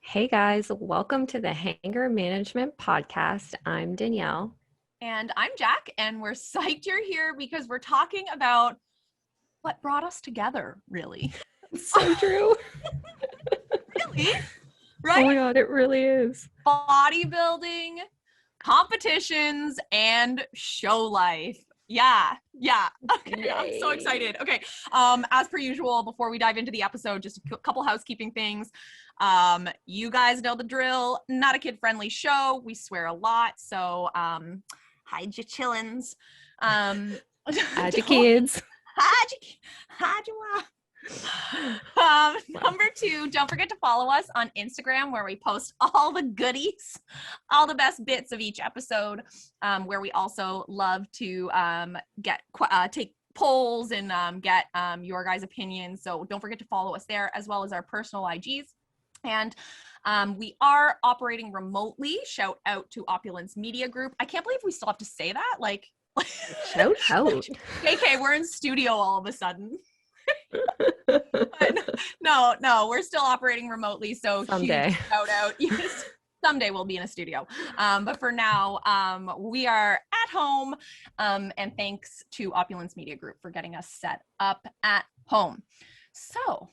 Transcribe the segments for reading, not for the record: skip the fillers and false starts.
Hey guys, welcome to the Hanger Management Podcast. I'm Danielle. And I'm Jac, and we're psyched you're here because we're talking about what brought us together, really. So true. Really? Right? Oh my God, it really is. Bodybuilding, competitions, and show life. Yeah. Okay, Yay. I'm so excited. Okay, as per usual, before we dive into the episode, just a couple housekeeping things. You guys know the drill. Not a kid-friendly show. We swear a lot, so hide your chillins. Hide your kids. Hide your Number 2, don't forget to follow us on Instagram, where we post all the goodies, all the best bits of each episode, where we also love to take polls and get your guys' opinions. So don't forget to follow us there, as well as our personal IGs. And we are operating remotely. Shout out to Opulence Media Group. I can't believe we still have to say that. Like, shout out. JK, we're in studio all of a sudden. No, we're still operating remotely. So Someday. Huge shout out. Yes, someday we'll be in a studio. But for now, we are at home. And thanks to Opulence Media Group for getting us set up at home. So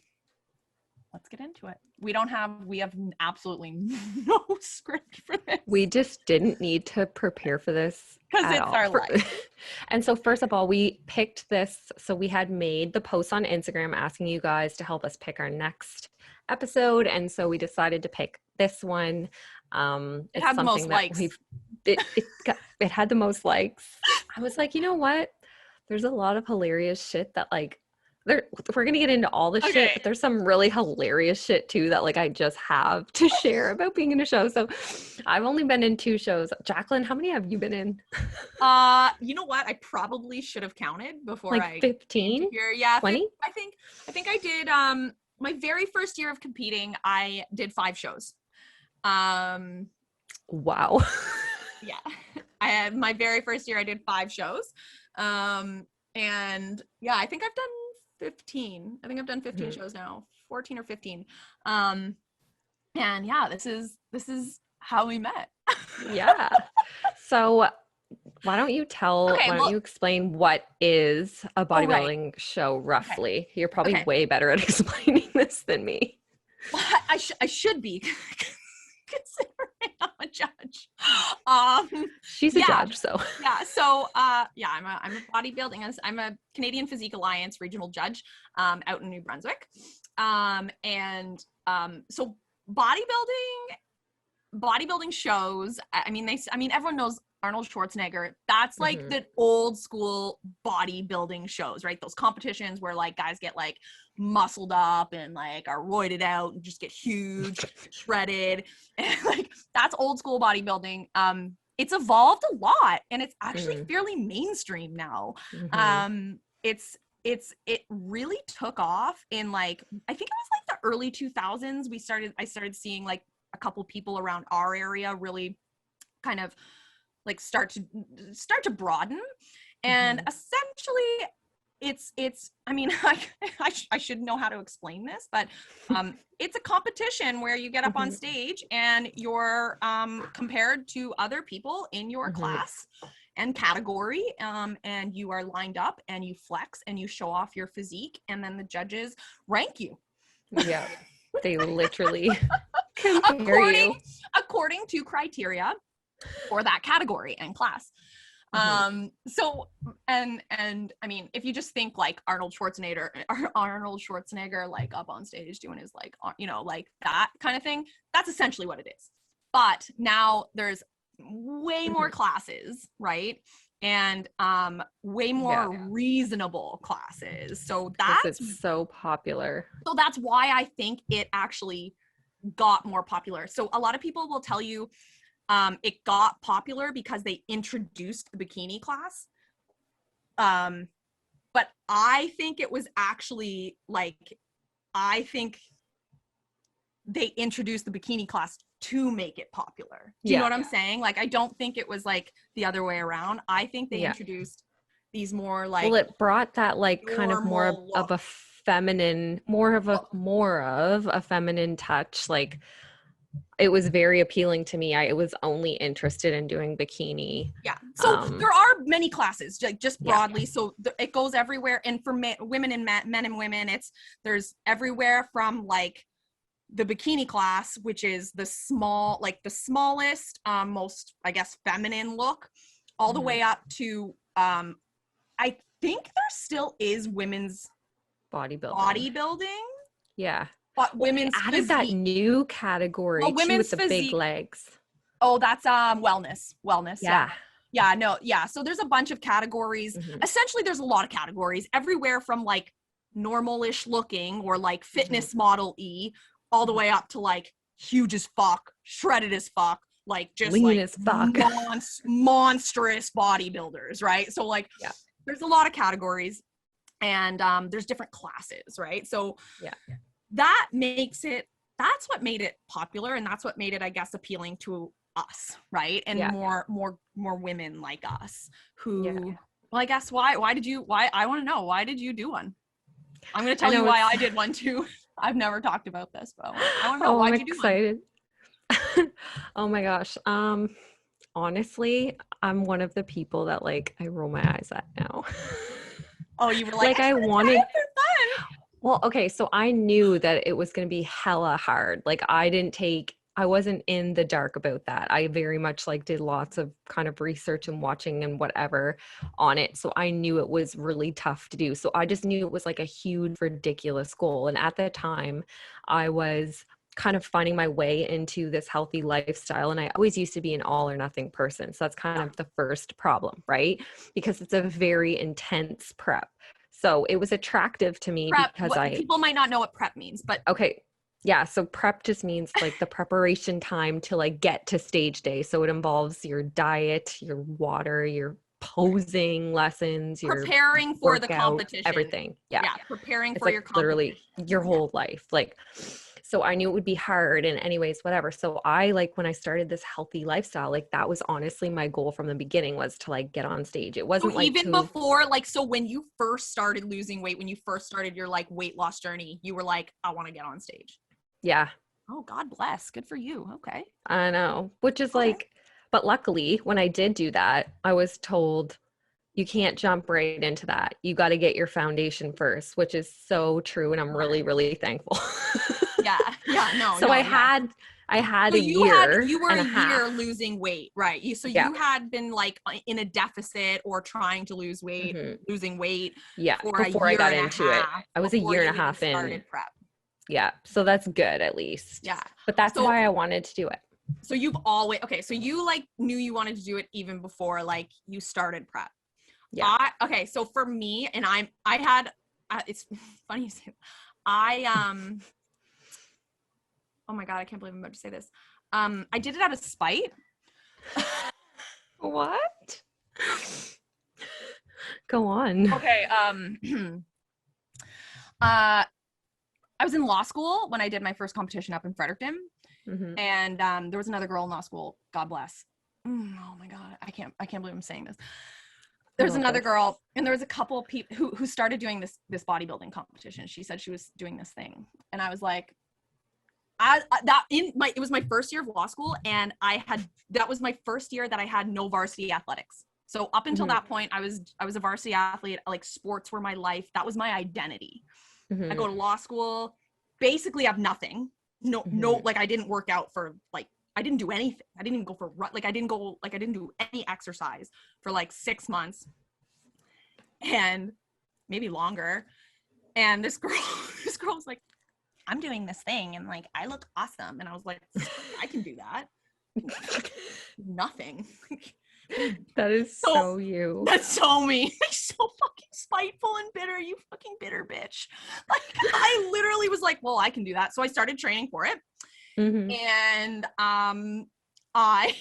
let's get into it. We have absolutely no script for this. We just didn't need to prepare for this. Because it's our life. And so first of all, we picked this. So we had made the post on Instagram asking you guys to help us pick our next episode. And so we decided to pick this one. It had the most likes. It had the most likes. I was like, you know what? There's a lot of hilarious shit that we're going to get into all the shit, but there's some really hilarious shit too that I just have to share about being in a show. So I've only been in 2 shows. Jacqueline, how many have you been in? You know what? I probably should have counted before 15? Here. Yeah, 20? I think I did my very first year of competing, I did 5 shows. Wow. Yeah. I had my very first year I did 5 shows. And yeah, I think I've done 15. I think I've done 15 shows now, 14 or 15. And yeah, this is how we met. Yeah. So why don't you explain what is a bodybuilding show roughly? Okay. You're probably way better at explaining this than me. Well, I should be, considering I'm a judge. She's a judge, so yeah. So yeah, I'm a bodybuilding. I'm a Canadian Physique Alliance regional judge out in New Brunswick. So bodybuilding shows. I mean, everyone knows Arnold Schwarzenegger. That's like the old school bodybuilding shows, right? Those competitions where guys get muscled up and are roided out and just get huge, shredded, and that's old school bodybuilding. It's evolved a lot, and it's actually fairly mainstream now. It really took off in I think it was the early 2000s. I started seeing a couple people around our area really kind of start to broaden, and essentially it's I mean, I should know how to explain this, but it's a competition where you get up on stage and you're compared to other people in your class and category, and you are lined up and you flex and you show off your physique, and then the judges rank you. Yeah, they literally compare you according to criteria for that category and class. So and I mean, if you just think Arnold Schwarzenegger up on stage doing his that kind of thing, that's essentially what it is. But now there's way more classes, right? And way more reasonable classes. So it's so popular. So that's why I think it actually got more popular. So a lot of people will tell you it got popular because they introduced the bikini class. But I think it was actually I think they introduced the bikini class to make it popular. Do you know what I'm saying? I don't think it was the other way around. I think they introduced these more well, it brought that kind of more of a feminine, more of a feminine touch, it was very appealing to me. I was only interested in doing bikini. Yeah. So there are many classes, like just broadly. Yeah. So it goes everywhere. And for women and men and women, there's everywhere from like the bikini class, which is the smallest, most, I guess, feminine look, all the way up to, I think there still is women's bodybuilding. Yeah. But women's added that new category too, with the big legs. Oh, that's wellness. Yeah. Yeah, no, yeah. So there's a bunch of categories. Essentially, there's a lot of categories everywhere from like normal-ish looking or like fitness model-y all the way up to like huge as fuck, shredded as fuck, like just lean like as fuck. monstrous bodybuilders, right? So like there's a lot of categories and there's different classes, right? So that's what made it popular, and that's what made it, I guess, appealing to us, right? And more women like us who well, I guess why I want to know, why did you do one? I'm going to tell you why I did one too. I've never talked about this, but I want to know why did you do one? I'm excited. Oh my gosh. Honestly, I'm one of the people that like I roll my eyes at now. Oh, you were like I wanted Well, okay, so I knew that it was going to be hella hard. Like I wasn't in the dark about that. I very much like did lots of kind of research and watching and whatever on it. So I knew it was really tough to do. So I just knew it was like a huge, ridiculous goal. And at the time I was kind of finding my way into this healthy lifestyle. And I always used to be an all or nothing person. So that's kind of the first problem, right? Because it's a very intense prep. So it was attractive to me because people might not know what prep means, but okay. Yeah. So prep just means like the preparation time to like get to stage day. So it involves your diet, your water, your posing lessons, your preparing for workout, the competition, everything. Yeah. Preparing it's for like your competition. Literally your whole life. Like, so I knew it would be hard and anyways, whatever. So I like when I started this healthy lifestyle, like that was honestly my goal from the beginning was to like get on stage. It wasn't like even before, like, so when you first started losing weight, when you first started your like weight loss journey, you were like, I want to get on stage. Yeah. Oh, God bless. Good for you. Okay. I know, which is like, but luckily when I did do that, I was told you can't jump right into that. You got to get your foundation first, which is so true. And I'm really, really thankful. So I had so a year. You were and a half. year losing weight, right? You had been like in a deficit or trying to lose weight, losing weight. Yeah. Before I got into it, I was a year and a half in prep. Yeah. So that's good at least. Yeah. But that's why I wanted to do it. So you've always, so you like knew you wanted to do it even before like you started prep. Yeah. So for me, and I had, it's funny you say that. Oh my God, I can't believe I'm about to say this. I did it out of spite. What? Go on. Okay. I was in law school when I did my first competition up in Fredericton. And there was another girl in law school. God bless. Oh my God. I can't believe I'm saying this. There's another girl, and there was a couple of people who started doing this bodybuilding competition. She said she was doing this thing. And I was like, it was my first year of law school, and that was my first year that I had no varsity athletics. So up until that point, I was a varsity athlete. Like sports were my life. That was my identity. I go to law school, basically have nothing. No, like I didn't work out for like, I didn't do anything. I didn't even go for I didn't do any exercise for like 6 months and maybe longer. And this girl was like, I'm doing this thing and like, I look awesome. And I was like, I can do that. Nothing. That is so you. That's so me. So fucking spiteful and bitter. You fucking bitter bitch. Like I literally was like, well, I can do that. So I started training for it. And I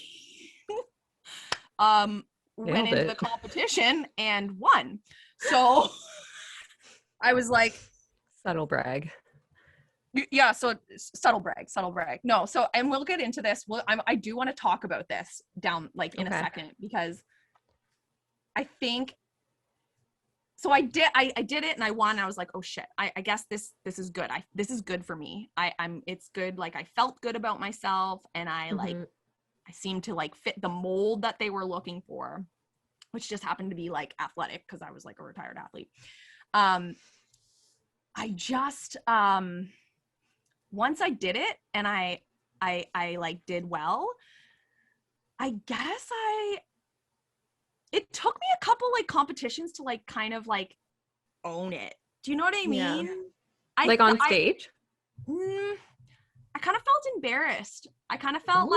went into the competition and won. So I was like, subtle brag. Yeah, so subtle brag. No, so and we'll get into this. I do want to talk about this down like in a second because I think so I did it and I won. I was like, oh shit, I guess this is good. This is good for me. It's good. Like, I felt good about myself, and I seemed to like fit the mold that they were looking for, which just happened to be like athletic, because I was like a retired athlete. I just, once I did it and I like did well, I guess it took me a couple like competitions to like kind of like own it. Do you know what I mean? Yeah. Like on stage? I kind of felt embarrassed. I kind of felt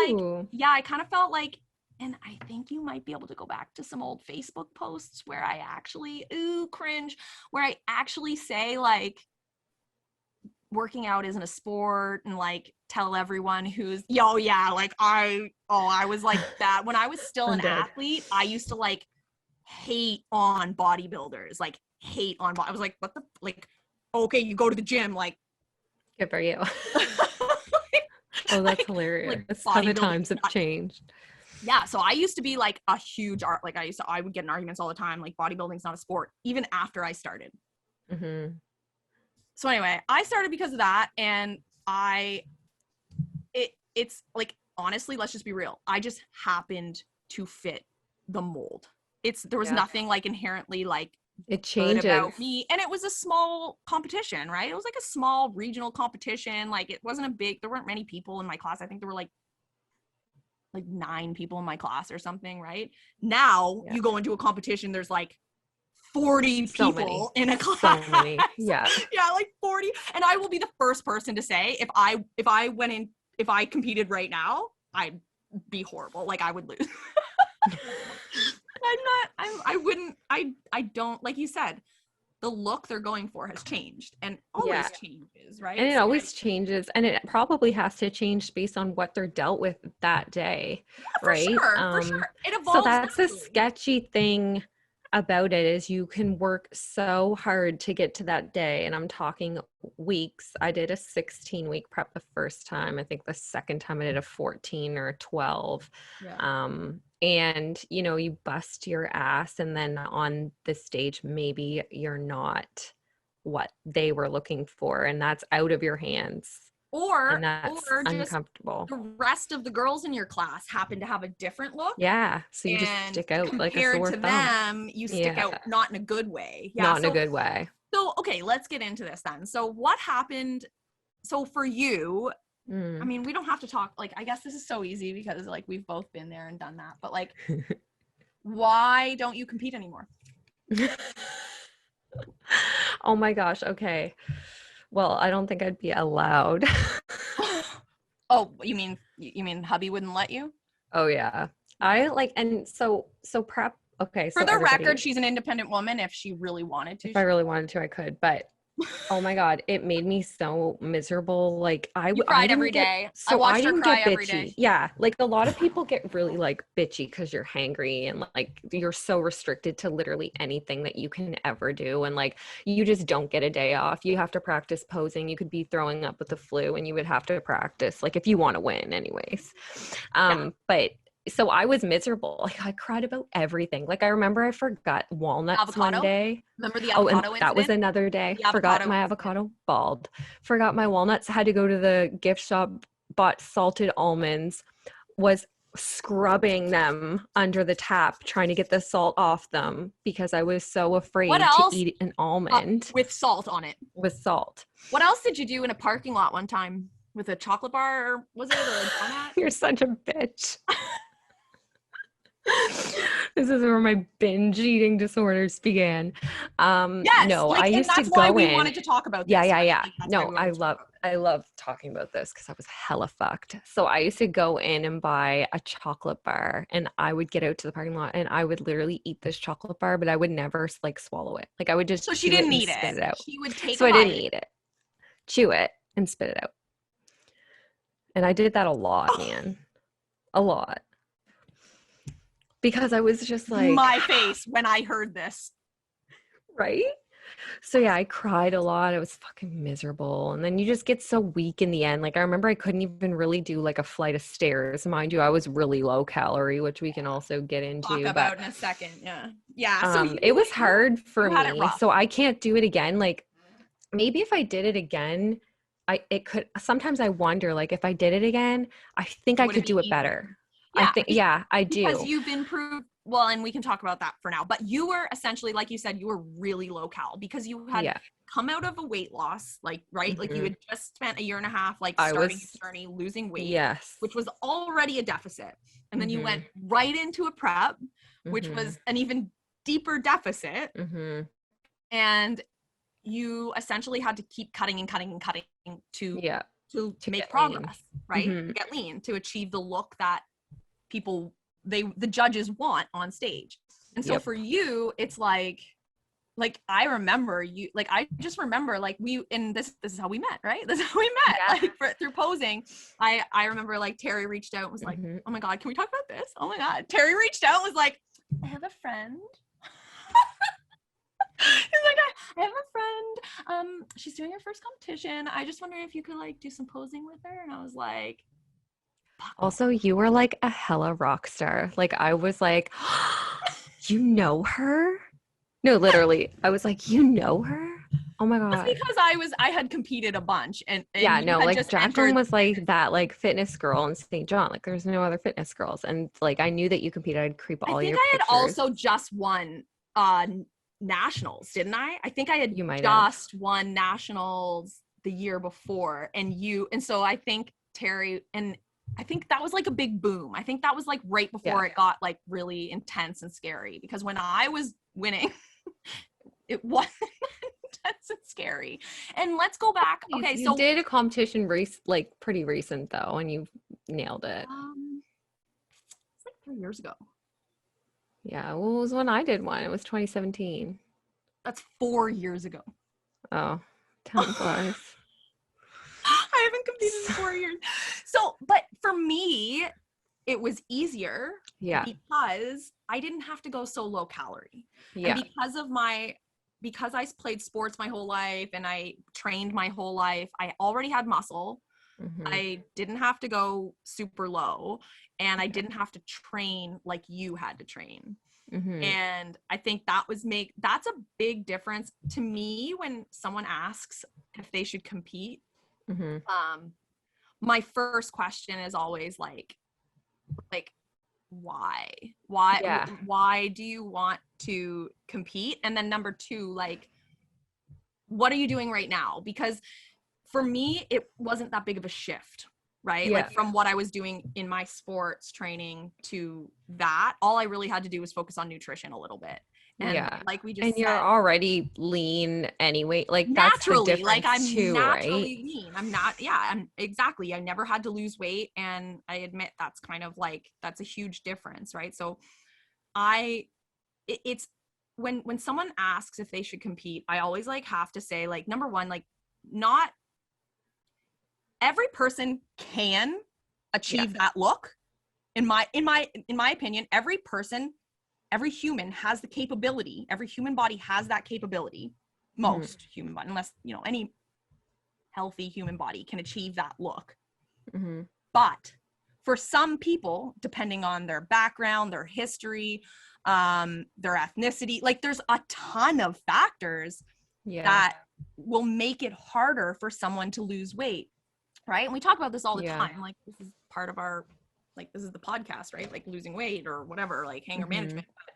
like, and I think you might be able to go back to some old Facebook posts where I actually, cringe, where I actually say like, working out isn't a sport, and like tell everyone who's, like I was like that. When I was still an athlete, I used to like hate on bodybuilders, like I was like, what the, like, okay, you go to the gym, like, good for you. Oh, that's hilarious. Like, how the times have changed. Yeah, so I used to be like a huge art, like I would get in arguments all the time, like bodybuilding's not a sport, even after I started. Mm-hmm. So anyway, I started because of that, and it's like, honestly, let's just be real, I just happened to fit the mold. There was nothing like inherently like it changes about me, and it was a small competition, right? It was like a small regional competition. Like, it wasn't there weren't many people in my class. I think there were like 9 people in my class or something, right? Now you go into a competition, there's like 40 people in a class. So many. Yeah. Yeah, like 40. And I will be the first person to say, if I competed right now, I'd be horrible. Like, I would lose. I don't, like you said, the look they're going for has changed, and always changes, right? And it always changes, and it probably has to change based on what they're dealt with that day, right? For sure. It evolves. So that's the sketchy thing about it, is you can work so hard to get to that day, and I'm talking weeks. I did a 16-week prep the first time. I think the second time I did a 14 or a 12. And you bust your ass, and then on the stage maybe you're not what they were looking for, and that's out of your hands, or that's uncomfortable. The rest of the girls in your class happen to have a different look, so you just stick out like a sore thumb. Them, you stick out not in a good way. Not in a good way. So okay, let's get into this then. So what happened? So for you, I mean, we don't have to talk, like, I guess this is so easy because like we've both been there and done that, but like, why don't you compete anymore? Oh my gosh. Okay. Well, I don't think I'd be allowed. Oh, you mean hubby wouldn't let you? Oh yeah. I like, and so prep. Okay. For the record, she's an independent woman. If she really wanted to, if I really wanted to, I could, but oh my God, it made me so miserable. Like you cried every day. So I watched her cry every day. Yeah. Like, a lot of people get really like bitchy because you're hangry, and like you're so restricted to literally anything that you can ever do. And like, you just don't get a day off. You have to practice posing. You could be throwing up with the flu, and you would have to practice, like, if you want to win anyways. But so I was miserable. Like, I cried about everything. Like, I remember I forgot walnuts one day. Remember the avocado incident? That was another day. Forgot my avocado, bald. Forgot my walnuts. Had to go to the gift shop, bought salted almonds, was scrubbing them under the tap, trying to get the salt off them because I was so afraid to eat an almond. With salt on it. With salt. What else did you do in a parking lot one time? With a chocolate bar, or was it a donut? You're such a bitch. This is where my binge eating disorders began. Yes, no, like, I used to go in. That's why we wanted to talk about this. Yeah. No, I love talking about this because I was hella fucked. So I used to go in and buy a chocolate bar, and I would get out to the parking lot, and I would literally eat this chocolate bar, but I would never like swallow it. Like, I would just. So she didn't eat it. Spit it out. She would take. So I didn't eat it. Chew it and spit it out. And I did that a lot, man. A lot. Because I was just like... My face when I heard this. Right? So yeah, I cried a lot. It was fucking miserable. And then you just get so weak in the end. Like I remember I couldn't even really do like a flight of stairs. Mind you, I was really low calorie, which we can also get Talk into. But about in a second. Yeah. Yeah. So it was hard for you had it me. rough. So I can't do it again. Like maybe if I did it again, it could sometimes I wonder like if I did it again, I think I Would it could be do it easier? better. I Yeah. think yeah, I Because do. you've improved. Well, and we can talk about that for now. But you were essentially, like you said, you were really low cal because you had Yeah. come out of a weight loss, like, right? Like you Mhm. had just spent a year and a half, like I starting was your journey, losing weight, yes. which was already a deficit. And then you went Mhm. right into a prep, which Mhm. was an even deeper deficit. Mhm. And you essentially had to keep cutting and cutting and cutting to Yeah. to To make get lean. progress, right? Mhm. To get lean, to achieve the look that people the judges want on stage. And so Yep. for you, it's like I remember you, like I just remember like we and this is how we met, right? This is how we met, Yeah. like through posing. I remember like Terry reached out and was like, Mhm. oh my god, can we talk about this? Oh my god. Terry reached out and was like, I have a friend. He's like, I have a friend. She's doing her first competition. I just wondering if you could like do some posing with her. And I was like, fuck. Also, you were like a hella rock star. Like I was like, you know her? No, literally. I was like, you know her? Oh my That's God. because I had competed a bunch and Yeah, you no, had like just Jac Dan entered. was like that like fitness girl in St. John. Like there's no other fitness girls. And like I knew that you competed. I'd creep I all think your I had pictures. also just won nationals, didn't I? I think I had You might have. just won nationals the year before and so I think Terry and I think that was like a big boom. I think that was like right Yeah. before it got like really intense and scary because when I was winning it wasn't intense and scary. And let's go back. Okay, You so did a competition like pretty recent though, and you nailed it. it's like 3 years ago. Yeah, well, it was when I did one. It was 2017. That's 4 years ago. Oh, time flies. I haven't competed in 4 years. So, but for me, it was easier Yeah. because I didn't have to go so low calorie. Yeah. And because I played sports my whole life and I trained my whole life, I already had muscle. Mhm. I didn't have to go super low and I didn't have to train like you had to train. Mhm. And I think that's a big difference to me when someone asks if they should compete. Mhm. My first question is always like why Yeah. why do you want to compete? And then number two, like what are you doing right now? Because for me it wasn't that big of a shift, right? Yeah. Like from what I was doing in my sports training to that, all I really had to do was focus on nutrition a little bit. And Yeah. like we just And you're said, already lean anyway. Like that's the naturally, like difference I'm too, naturally right? lean. I'm exactly. I never had to lose weight. And I admit that's kind of like, that's a huge difference, right? So it's when someone asks if they should compete, I always like have to say like, number one, like not every person can achieve that look. In my opinion, every human has the capability, every human body has that capability. Most human body, unless, any healthy human body can achieve that look. Mm-hmm. But for some people, depending on their background, their history, their ethnicity, like there's a ton of factors that will make it harder for someone to lose weight, right? And we talk about this all the time. Like this is part of our, like this is the podcast, right? Like losing weight or whatever, like hanger management. But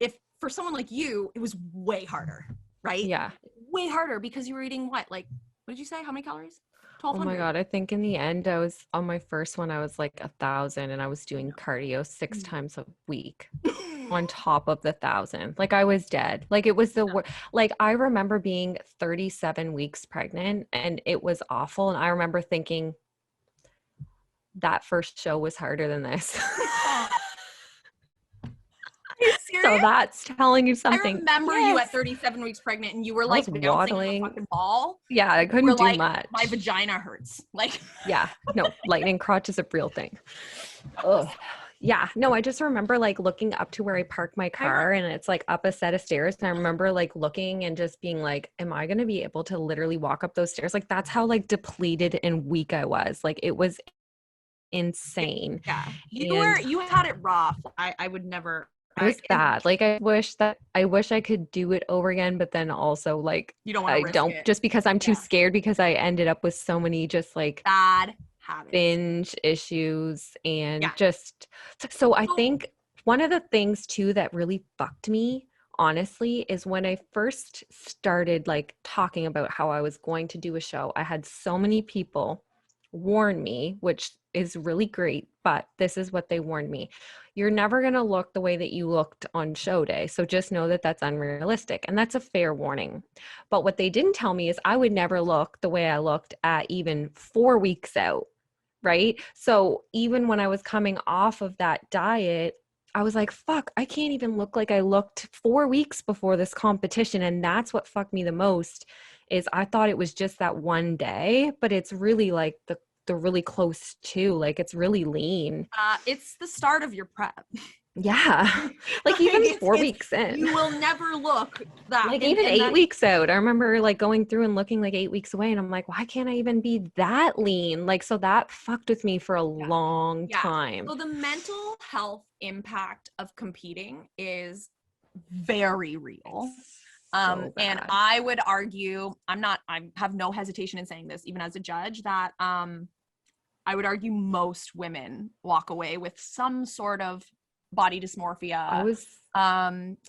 if for someone like you, it was way harder, right? Yeah. Way harder because you were eating what? Like, what did you say? How many calories? 1,200. Oh my God. I think in the end, I was on my first one, I was like 1,000 and I was doing cardio 6 times a week on top of the 1,000. Like I was dead. Like it was the worst. Like I remember being 37 weeks pregnant and it was awful. And I remember thinking that first show was harder than this. Are you serious? So that's telling you something. I remember you at 37 weeks pregnant and you were like bouncing on a fucking ball. Yeah, I couldn't do like, much. My vagina hurts. Like yeah, no, lightning crotch is a real thing. Ugh. Yeah, no, I just remember like looking up to where I park my car and it's like up a set of stairs. And I remember like looking and just being like, am I going to be able to literally walk up those stairs? Like that's how like depleted and weak I was. Like it was insane. Yeah. And You had it rough. I would never. it was bad. Like I wish I could do it over again, but then also like You don't want to I risk don't, it. just because I'm too scared, because I ended up with so many just like Bad habits, binge issues and just so I think one of the things too that really fucked me honestly is when I first started like talking about how I was going to do a show. I had so many people warn me, which is really great, but this is what they warned me: you're never going to look the way that you looked on show day, so just know that that's unrealistic. And that's a fair warning. But what they didn't tell me is I would never look the way I looked at even 4 weeks out. Right. So even when I was coming off of that diet, I was like, fuck, I can't even look like I looked 4 weeks before this competition. And that's what fucked me the most, is I thought it was just that one day, but it's really like the really close to, like, it's really lean. It's the start of your prep. Yeah. Like even 4 weeks in. You will never look that. Like even 8 weeks out. I remember like going through and looking like 8 weeks away and I'm like, why can't I even be that lean? Like, so that fucked with me for a long time. So the mental health impact of competing is very real. And I would argue, I have no hesitation in saying this, even as a judge, that I would argue most women walk away with some sort of body dysmorphia,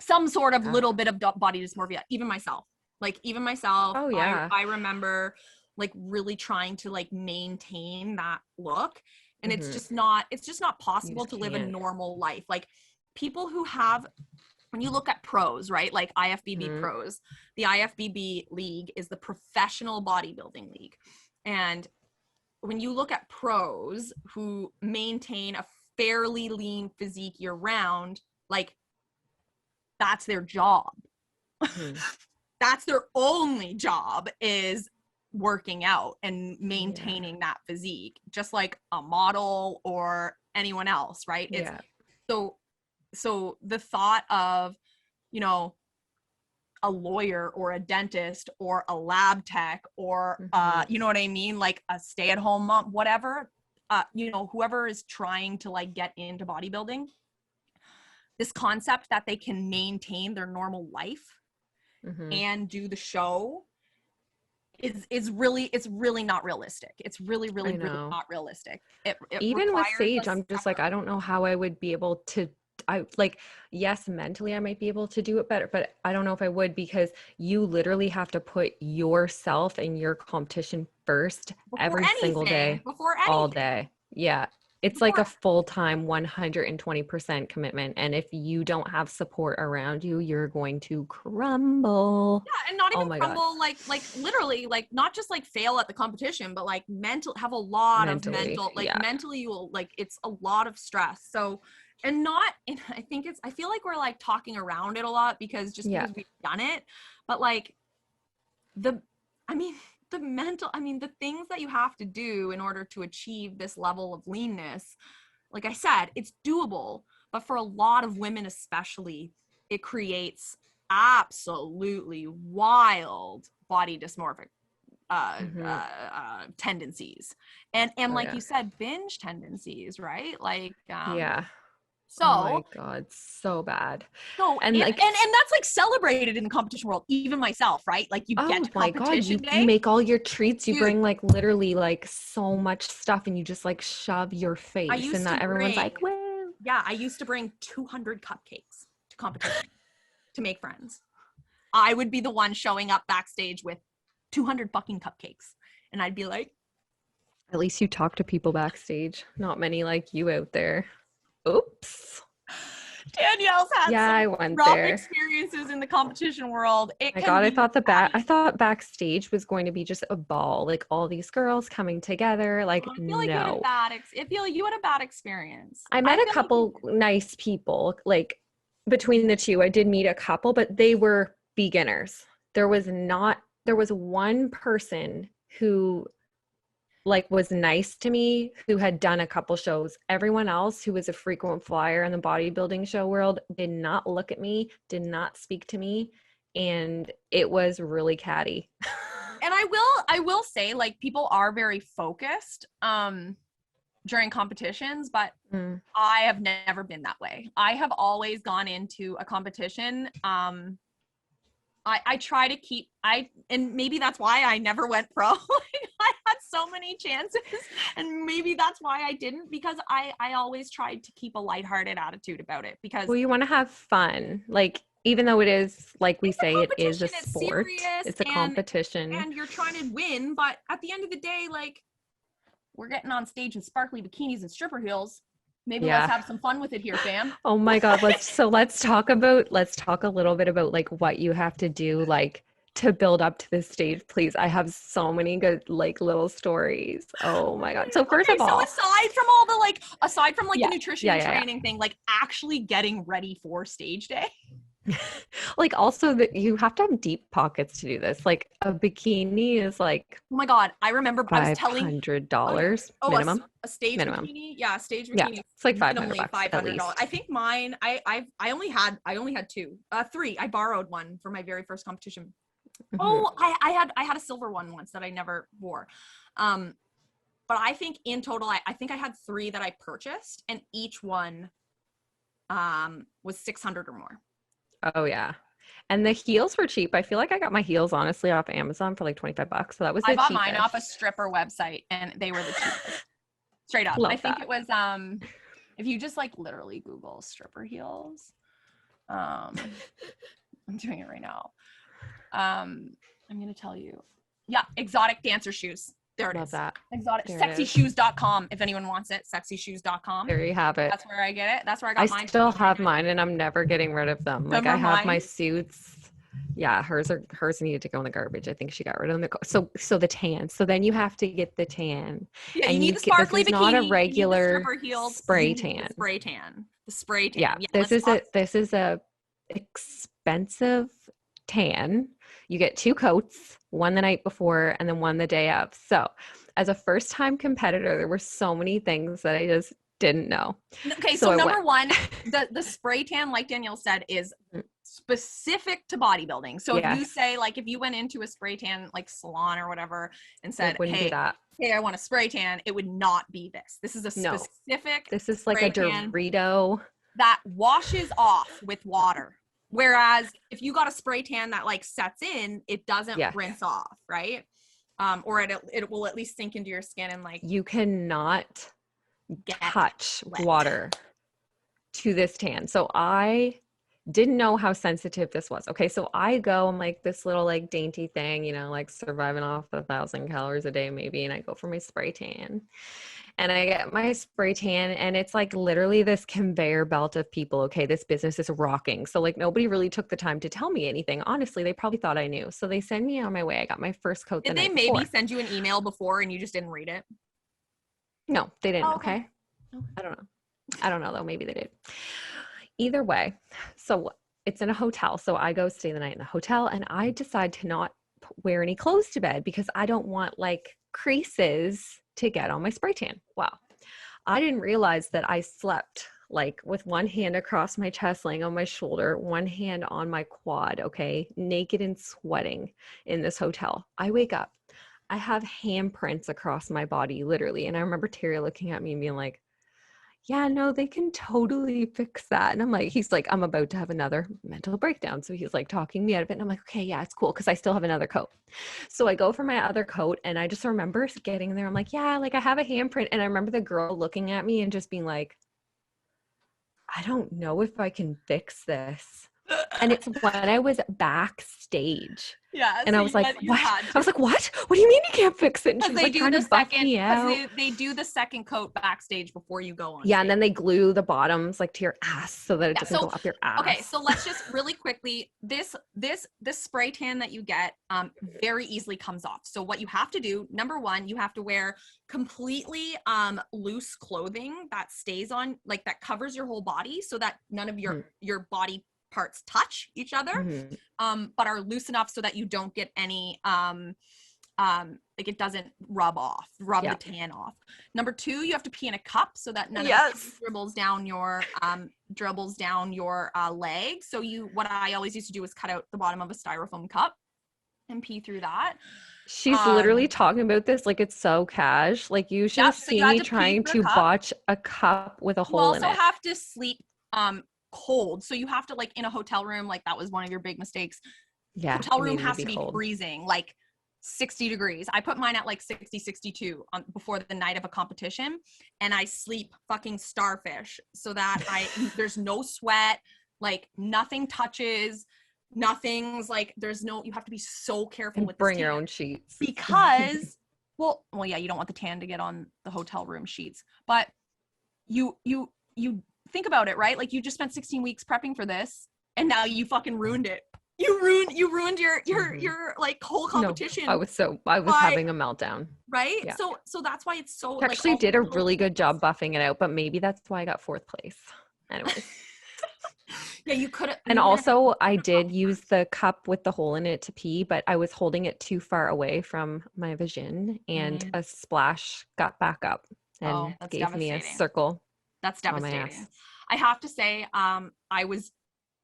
some sort of little bit of body dysmorphia. Even myself. Oh yeah. I remember like really trying to like maintain that look, and it's just not possible to live a normal life. Like people who have, when you look at pros, right? Like IFBB pros, the IFBB league is the professional bodybuilding league. And when you look at pros who maintain a fairly lean physique year round, like that's their job. That's their only job, is working out and maintaining that physique, just like a model or anyone else, right? It's so the thought of, you know, a lawyer or a dentist or a lab tech or you know what I mean, like a stay-at-home mom, whatever, you know, whoever is trying to like get into bodybuilding, this concept that they can maintain their normal life and do the show is really, it's really not realistic. It's really not realistic. It even with Sage, I'm just like, I don't know how I would be able to. I like, yes, mentally I might be able to do it better, but I don't know if I would, because you literally have to put yourself and your competition first every single day, all day. Yeah. It's like a full-time 120% commitment. And if you don't have support around you, you're going to crumble. Yeah, and not even crumble, like literally, like not just like fail at the competition, but like have a lot of mental, like mentally you will, like, it's a lot of stress. So, and I feel like we're like talking around it a lot because because we've done it, but like the things that you have to do in order to achieve this level of leanness, like I said, it's doable, but for a lot of women especially, it creates absolutely wild body dysmorphic tendencies, and like you said, binge tendencies, right? Like so, oh my God, so bad. So and that's like celebrated in the competition world. Even myself, right? Like you get to competition day, you make all your treats. You bring like literally like so much stuff, and you just like shove your face, and that everyone's like, "Whoa!" Yeah, I used to bring 200 cupcakes to competition to make friends. I would be the one showing up backstage with 200 fucking cupcakes, and I'd be like, "At least you talk to people backstage. Not many like you out there." Oops. Danielle's had some rough experiences in the competition world. I thought backstage was going to be just a ball, like all these girls coming together. Like, I feel like you had a bad experience. I met a couple nice people, like between the two. I did meet a couple, but they were beginners. There was one person who like was nice to me, who had done a couple shows. Everyone else who was a frequent flyer in the bodybuilding show world did not look at me, did not speak to me, and it was really catty. And I will say, like, people are very focused during competitions, but I have never been that way. I have always gone into a competition. I try to keep, and maybe that's why I never went pro. I had so many chances, and maybe that's why I didn't, because I always tried to keep a lighthearted attitude about it, because Well, you want to have fun. Like, even though it is, like we say, it is a it's sport. serious, It's a competition. and you're trying to win, but at the end of the day, like, we're getting on stage in sparkly bikinis and stripper heels. Maybe let's have some fun with it here, fam. Oh my God. Let's talk a little bit about like what you have to do, like, to build up to this stage, please. I have so many good, like, little stories. Oh my God. So first of all, aside from the nutrition and training thing, like actually getting ready for stage day. Like, also that you have to have deep pockets to do this. Like, a bikini is like, oh my God, I remember I was telling $500 minimum. A stage minimum. bikini. Yeah, stage bikini. Yeah, it's like $500 at least. I think mine, I only had two, three. I borrowed one for my very first competition. Mm-hmm. Oh, I had a silver one once that I never wore. But I think in total, I think I had three that I purchased, and each one was 600 or more. Oh yeah. And the heels were cheap. I feel like I got my heels honestly off Amazon for like $25. So that was I bought mine off a stripper website, and they were the cheapest. Straight up. I think it was if you just like literally Google stripper heels. I'm doing it right now. I'm gonna tell you. Yeah, exotic dancer shoes. There it is. That. Exotic sexyshoes.com if anyone wants it. Sexyshoes.com. There you have it. That's where I get it. That's where I got mine. I still have mine, and I'm never getting rid of them. Like, I have my suits. Yeah, hers needed to go in the garbage. I think she got rid of them. So the tan. So then you have to get the tan. Yeah, and you need the sparkly bikini. Not a regular spray tan. The spray tan. Yeah, this is a expensive tan. You get 2 coats, one the night before and then one the day of. So as a first-time competitor, there were so many things that I just didn't know. Okay, so number one, the spray tan, like Danielle said, is specific to bodybuilding. So if you say, like, if you went into a spray tan like salon or whatever and said, hey, I want a spray tan, it would not be this. This is a specific. This is like a Dorito that washes off with water. Whereas if you got a spray tan that like sets in, it doesn't rinse off, right? Or it will at least sink into your skin, and like you cannot touch water to this tan. So I didn't know how sensitive this was. Okay, so I'm like this little like dainty thing, you know, like surviving off 1,000 calories a day maybe, and I go for my spray tan. And I get my spray tan, and it's like literally this conveyor belt of people. Okay, this business is rocking. So like nobody really took the time to tell me anything. Honestly, they probably thought I knew. So they send me on my way. I got my first coat. Did they maybe send you an email before and you just didn't read it? No, they didn't. Oh, okay. I don't know though. Maybe they did. Either way, so it's in a hotel. So I go stay the night in the hotel, and I decide to not wear any clothes to bed because I don't want like creases to get on my spray tan. Wow. I didn't realize that I slept like with one hand across my chest, laying on my shoulder, one hand on my quad, okay, naked and sweating in this hotel. I wake up. I have handprints across my body, literally. And I remember Terry looking at me and being like, yeah, no, they can totally fix that. And I'm like, he's like, I'm about to have another mental breakdown. So he's like talking me out of it. And I'm like, okay, yeah, it's cool. Cause I still have another coat. So I go for my other coat, and I just remember getting there. I'm like, yeah, like I have a handprint. And I remember the girl looking at me and just being like, I don't know if I can fix this. And it's when I was backstage. Yeah. And I was like, what? I was like, what? What do you mean you can't fix it? And she was like trying to buff me out. They do the second coat backstage before you go on. Yeah, and then they glue the bottoms like to your ass so that it doesn't go up your ass. Okay, so let's just really quickly, this spray tan that you get very easily comes off. So what you have to do, number one, you have to wear completely loose clothing that stays on, like that covers your whole body so that none of your body parts touch each other, but are loose enough so that you don't get any like it doesn't rub the tan off. Number 2, you have to pee in a cup so that none of it dribbles down your leg. So what I always used to do was cut out the bottom of a styrofoam cup and pee through that. She's literally talking about this like it's so cash. Like you should have seen me trying to botch a cup with a hole in it. You also have to sleep cold. So you have to, like, in a hotel room, like that was one of your big mistakes. Yeah. Hotel room has to be freezing, like 60 degrees. I put mine at like 60, 62 before the night of a competition, and I sleep fucking starfish so that there's no sweat, like nothing touches. Nothing's like, you have to be so careful with bring your own sheets because well yeah, you don't want the tan to get on the hotel room sheets, but you think about it, right? Like you just spent 16 weeks prepping for this and now you fucking ruined it. You ruined your like whole competition. No, I was having a meltdown, right? Yeah. So that's why it's so, I actually did a really good job buffing it out, but maybe that's why I got 4th place. Anyways. Yeah, you could have. And also I did use the cup with the hole in it to pee, but I was holding it too far away from my vision, and a splash got back up and gave me a circle. That's devastating. I have to say, I was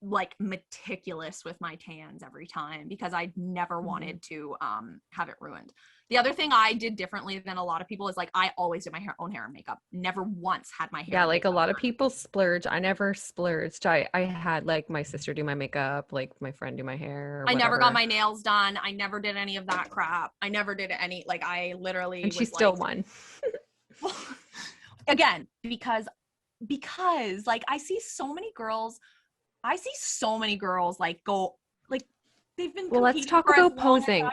like meticulous with my tans every time because I never wanted to have it ruined. The other thing I did differently than a lot of people is like I always did my own hair and makeup. Never once had my hair. Yeah, like a lot of people splurge. I never splurged. I had like my sister do my makeup, like my friend do my hair. I never got my nails done. I never did any of that crap. I never did any, like I literally. And she still won. Again, because like I see so many girls like go, like they've been. Well, let's talk about posing.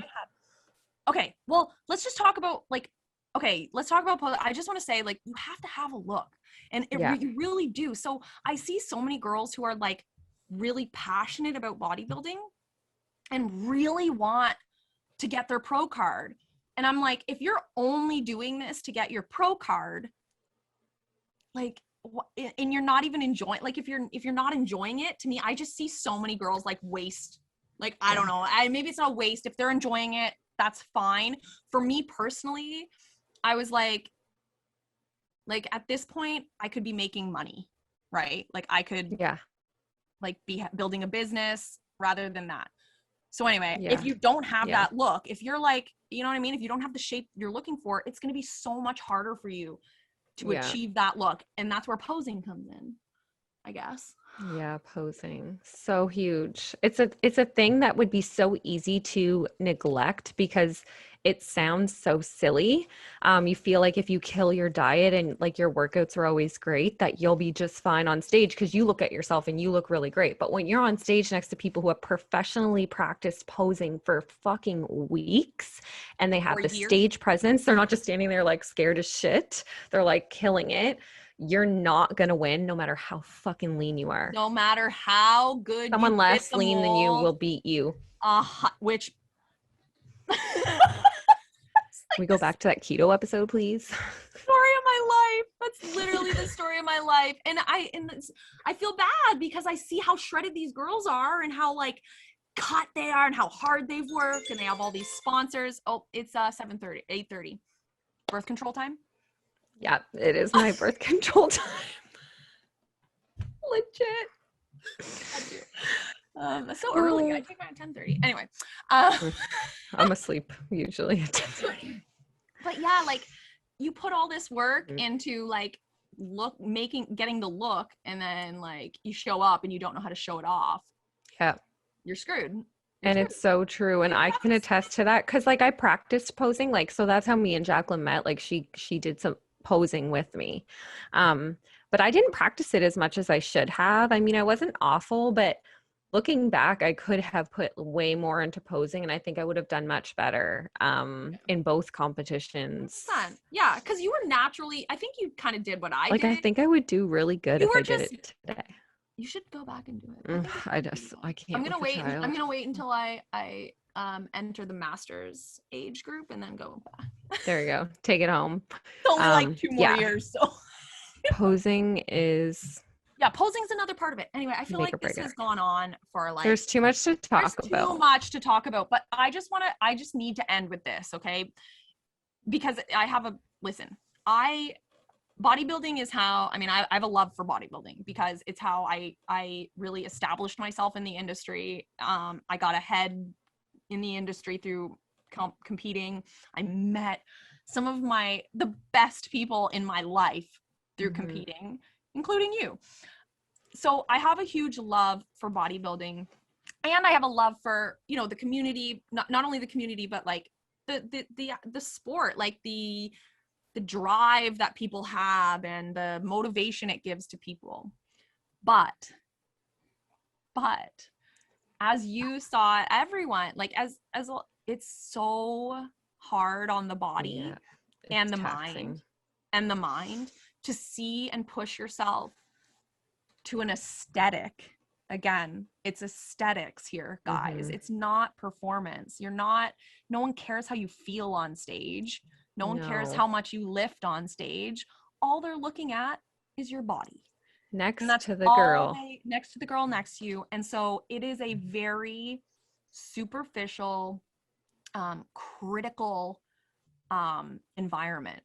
Okay, well, let's talk about posing. I just want to say, like, you have to have a look, and you really do. So I see so many girls who are like really passionate about bodybuilding and really want to get their pro card. And I'm like, if you're only doing this to get your pro card, like, and you're not even enjoying, like, if you're not enjoying it, to me, I just see so many girls like waste, like, I don't know, maybe it's not a waste. If they're enjoying it, that's fine. For me personally, I was like at this point, I could be making money, right? Like I could like be building a business rather than that. So anyway, if you don't have that look, if you're like, you know what I mean? If you don't have the shape you're looking for, it's going to be so much harder for you to achieve that look. And that's where posing comes in, I guess. Yeah, posing. So huge. It's a thing that would be so easy to neglect because it sounds so silly. You feel like if you kill your diet and like your workouts are always great, that you'll be just fine on stage because you look at yourself and you look really great. But when you're on stage next to people who have professionally practiced posing for fucking weeks and they have the stage presence, they're not just standing there like scared as shit. They're like killing it. You're not going to win no matter how fucking lean you are. No matter how good someone less lean than you will beat you. Which we go back to that keto episode, please? Story of my life. That's literally the story of my life. And I feel bad because I see how shredded these girls are and how like cut they are and how hard they've worked, and they have all these sponsors. Oh, it's 7:30, 8:30. Birth control time? Yeah, it is my birth control time. Legit. So early. I take mine at 10:30. Anyway. I'm asleep usually at 10:30. But yeah, like you put all this work into like getting the look, and then like you show up and you don't know how to show it off. Yeah. You're screwed. And it's so true. And I can attest to that because like I practiced posing, like, so that's how me and Jacqueline met. Like she did some posing with me. But I didn't practice it as much as I should have. I mean, I wasn't awful, but looking back, I could have put way more into posing, and I think I would have done much better in both competitions. Yeah, because you were naturally, I think you kind of did what I did. I think I would do really good if I did it today. You should go back and do it. I can't. I'm gonna wait. I'm gonna wait until I enter the master's age group and then go back. There you go. Take it home. It's only like 2 more years, so. Posing is Yeah, posing's another part of it. Anyway, I feel Make or like this break has it. gone on for like There's too much to talk there's about. too much to talk about, but I just need to end with this, okay? Because bodybuilding is how, I mean, I have a love for bodybuilding because it's how I really established myself in the industry. I got ahead in the industry through competing. I met some of the best people in my life through competing, including you. So I have a huge love for bodybuilding, and I have a love for, you know, the community, not only the community, but like the sport, like the drive that people have and the motivation it gives to people. But as you saw, everyone, like as it's so hard on the body and the taxing. mind to see and push yourself to an aesthetic. Again, it's aesthetics here, guys. It's not performance. No one cares how you feel on stage. No one cares how much you lift on stage. All they're looking at is your body. Next to the girl next to you. And so it is a very superficial, critical environment.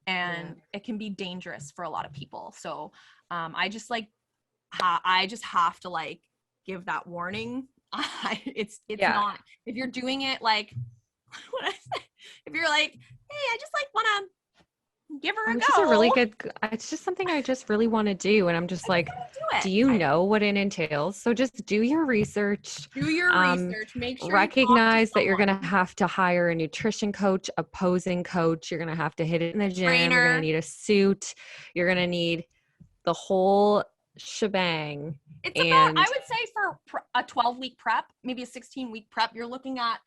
And it can be dangerous for a lot of people. So I just have to like give that warning. It's not, if you're doing it like what I say, if you're like, hey, I just like want to give her a go. It's just something I just really want to do. And I'm just like, do you know what it entails? So just do your research. Make sure recognize that you're going to have to hire a nutrition coach, a posing coach. You're going to have to hit it in the gym. You're going to need a suit. You're going to need the whole shebang. It's about, I would say for a 12-week prep, maybe a 16-week prep, you're looking at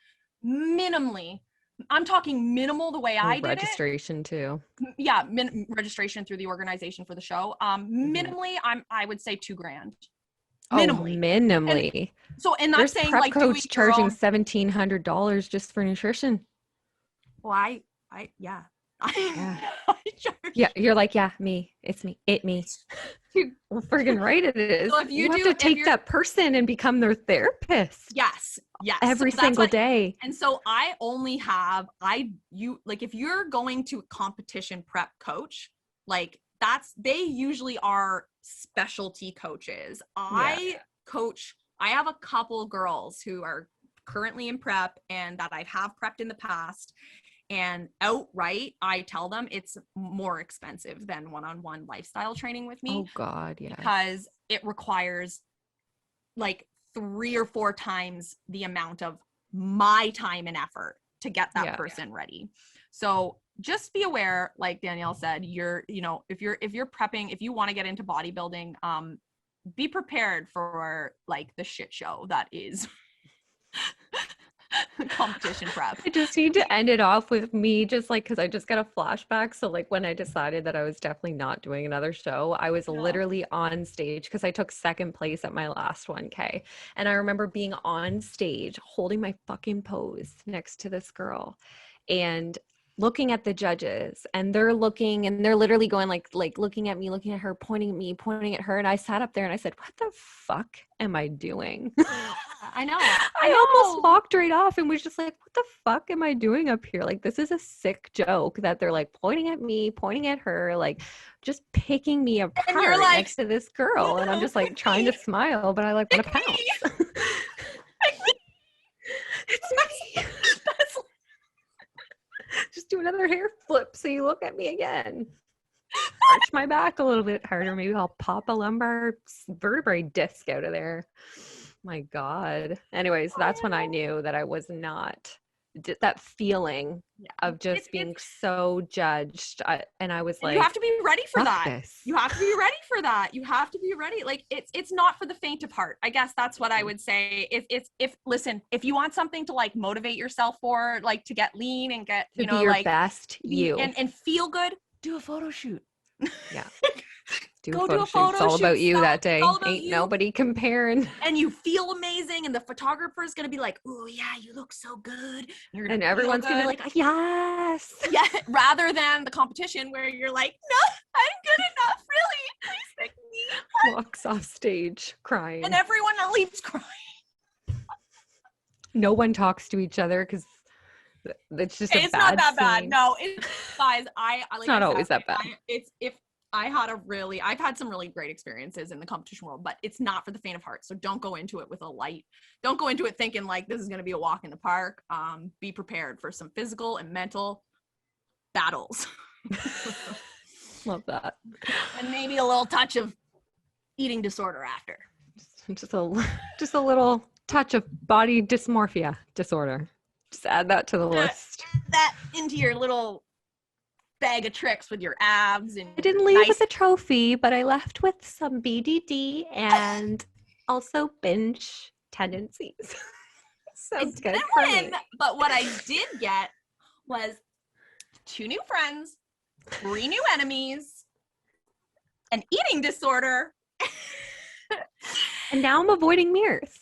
minimally, I'm talking minimal the way I did registration too. Yeah, registration through the organization for the show. Minimally, I would say $2,000. Minimally. Minimally. And that's saying prep like coach charging $1,700 just for nutrition. Well, yeah, you're like, yeah, me. It's me. Well, friggin' right it is. So you have to take that person and become their therapist. Yes. Every single day. And so I only have, if you're going to a competition prep coach, like they usually are specialty coaches. I have a couple girls who are currently in prep and that I have prepped in the past. And outright, I tell them it's more expensive than one-on-one lifestyle training with me. Oh God, yeah. Because it requires like 3 or 4 times the amount of my time and effort to get that person ready. So just be aware, like Danielle said, if you're prepping, if you want to get into bodybuilding, be prepared for like the shit show that is competition prep. I just need to end it off with me just like, because I just got a flashback. So like when I decided that I was definitely not doing another show, I was literally on stage because I took second place at my last 1K. And I remember being on stage holding my fucking pose next to this girl and looking at the judges, and they're literally going like looking at me, looking at her, pointing at me, pointing at her. And I sat up there and I said, what the fuck am I doing? I know. I almost walked right off and was just like, what the fuck am I doing up here? Like, this is a sick joke that they're like pointing at me, pointing at her, like just picking me apart next to this girl. And I'm just like trying to smile, but I like want to pounce. It's me. Just do another hair flip so you look at me again. Arch my back a little bit harder. Maybe I'll pop a lumbar vertebrae disc out of there. My God. Anyways, that's when I knew that I was not, that feeling of just being so judged. And I was like, you have to be ready for that. This. You have to be ready for that. You have to be ready. Like it's not for the faint of heart. I guess that's what I would say. Listen, if you want something to like motivate yourself for, like to get lean and get, to be your like best you and feel good, do a photo shoot. Yeah. Go do a photo shoot. It's all about you that day. Ain't nobody comparing. And you feel amazing, and the photographer is gonna be like, "Oh yeah, you look so good." And everyone's gonna be like, "Yes." Yeah. Rather than the competition where you're like, "No, I'm good enough. Really, please pick me. walks off stage crying. And everyone leaves crying. No one talks to each other because it's just it's not that bad. No, it's guys. It's not always that bad. I've had some really great experiences in the competition world, but it's not for the faint of heart. So don't go into it with a light. Don't go into it thinking like this is going to be a walk in the park. Be prepared for some physical and mental battles. Love that. And maybe a little touch of eating disorder after. Just a little touch of body dysmorphia disorder. Just add that to the list. Add that into your little bag of tricks with your abs. And I didn't leave with a trophy, but I left with some BDD and also binge tendencies. Sounds good for me. But what I did get was 2 new friends, 3 new enemies, an eating disorder. And now I'm avoiding mirrors.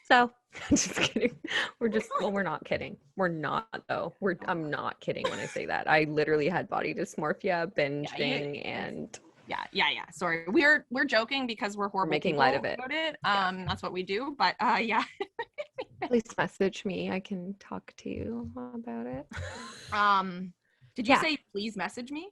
So, just kidding. We're not kidding. We're not though. I'm not kidding when I say that. I literally had body dysmorphia, binging, and yeah. Sorry, we're joking because we're horrible. Making light of it. About it. That's what we do. But yeah. Please message me. I can talk to you about it. Did you say please message me?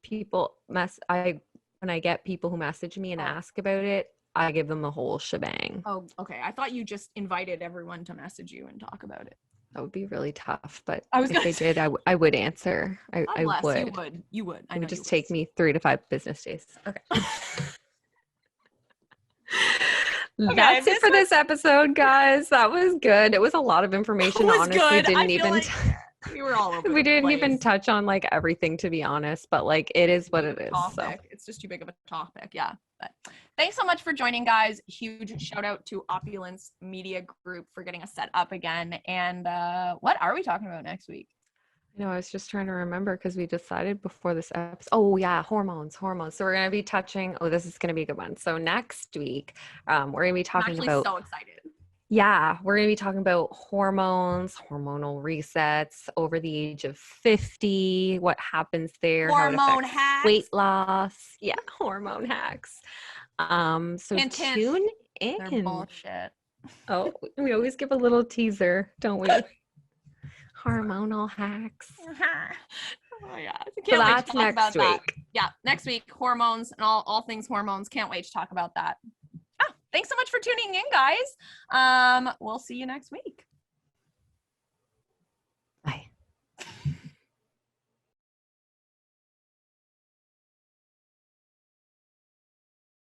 When I get people who message me and ask about it, I give them the whole shebang. Oh, okay. I thought you just invited everyone to message you and talk about it. That would be really tough, but if they did, I would answer. I would. You would. It would just take me 3 to 5 business days. Okay. That's it for this episode, guys. That was good. It was a lot of information. Honestly, we were all over. We didn't even touch on like everything, to be honest, but like it is what it is. So. It's just too big of a topic. Yeah. But thanks so much for joining, guys. Huge shout out to Opulence Media Group for getting us set up again. And what are we talking about next week? I was just trying to remember because we decided before this episode. Oh yeah, hormones. So we're going to be touching. Oh, this is going to be a good one. So next week, we're going to be talking about. So excited. Yeah, we're going to be talking about hormones, hormonal resets over the age of 50, what happens there, hormone hacks, weight loss. Yeah, hormone hacks. So tune in. They're bullshit. Oh, we always give a little teaser, don't we? Hormonal hacks. Oh yeah. So that's next week. Yeah, next week, hormones and all things hormones. Can't wait to talk about that. Thanks so much for tuning in, guys. We'll see you next week.